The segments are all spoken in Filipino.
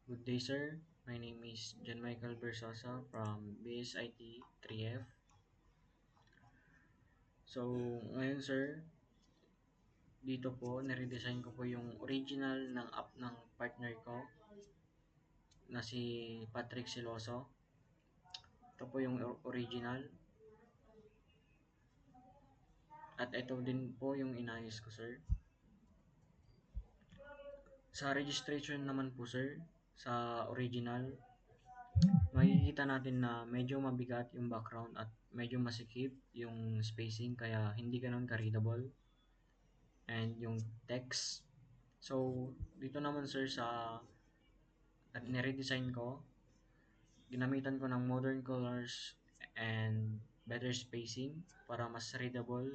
Good day, sir. My name is John Michael Bersosa from BSIT 3F. So, ngayon, sir, dito po, niredesign ko po yung original ng app ng partner ko na si Patrick Siloso. Ito po yung original. At ito din po yung inayos ko, sir. Sa registration naman po, sir, sa original, makikita natin na medyo mabigat yung background at medyo masikip yung spacing kaya hindi ganun ka-readable and yung text. So, dito naman sir sa niredesign ko, ginamitan ko ng modern colors and better spacing para mas readable.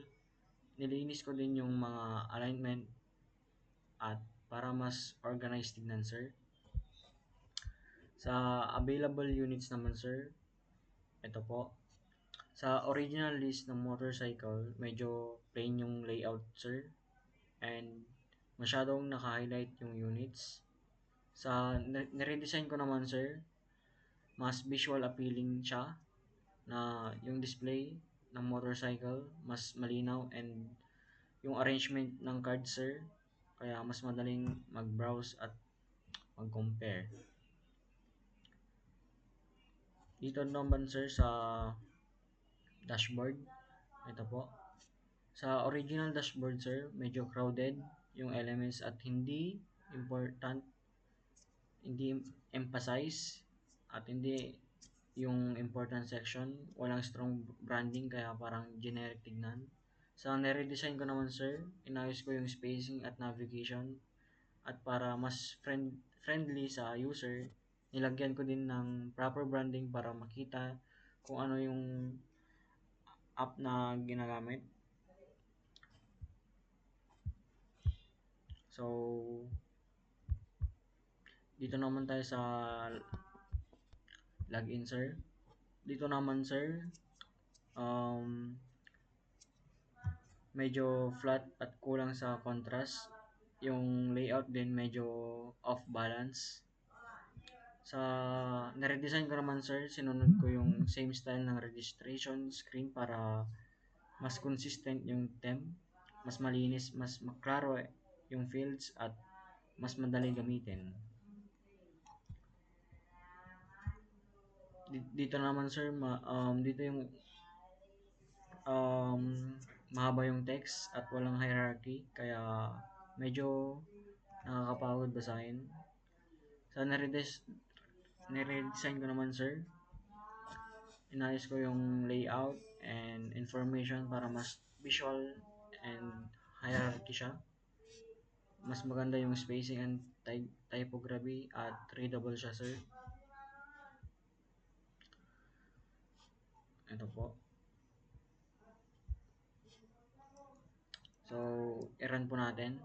Nilinis ko din yung mga alignment at para mas organized tignan sir. Sa available units naman sir, ito po. Sa original list ng motorcycle, medyo plain yung layout sir and masyadong naka-highlight yung units. Sa niredesign ko naman sir, mas visual appealing siya na yung display ng motorcycle mas malinaw and yung arrangement ng cards sir kaya mas madaling mag-browse at mag-compare. Dito naman sir sa dashboard, ito po. Sa original dashboard sir, medyo crowded yung elements at important, hindi emphasize at hindi yung important section, walang strong branding kaya parang generic tignan. Sa nire-design ko naman sir, inayos ko yung spacing at navigation at para mas friendly sa user, nilagyan ko din ng proper branding para makita kung ano yung app na ginagamit. So, dito naman tayo sa login sir. Dito naman sir, um, medyo flat at kulang sa contrast. Yung layout din medyo off balance. Sa niredesign ko naman sir, sinunod ko yung same style ng registration screen para mas consistent yung theme, mas malinis, mas maklaro yung fields at mas madali gamitin. Dito naman sir, dito yung um, mahaba yung text at walang hierarchy kaya medyo nakakapagod basahin. Sa niredesign ko naman sir, inayos ko yung layout and information para mas visual and hierarchy siya. Mas maganda yung spacing and typography at readable siya sir. Ito po. So, i-run po natin.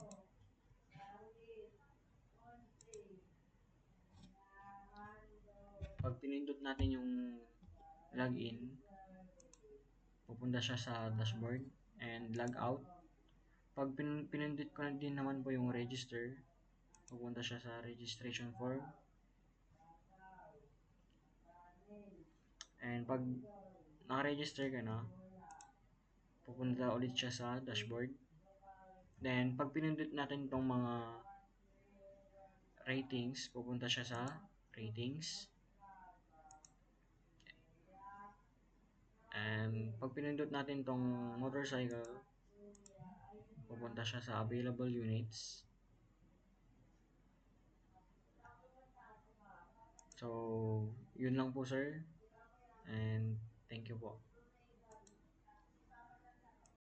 Pag pinindot natin yung login, pupunta siya sa dashboard and log out. Pag pinindot ko na din naman po yung register, pupunta siya sa registration form. And pag naka-register ka na, pupunta ulit siya sa dashboard. Then, pag pinindot natin itong mga ratings, pupunta siya sa ratings. And pag pinindot natin itong motorcycle, pupunta siya sa available units. So, yun lang po sir. And thank you po.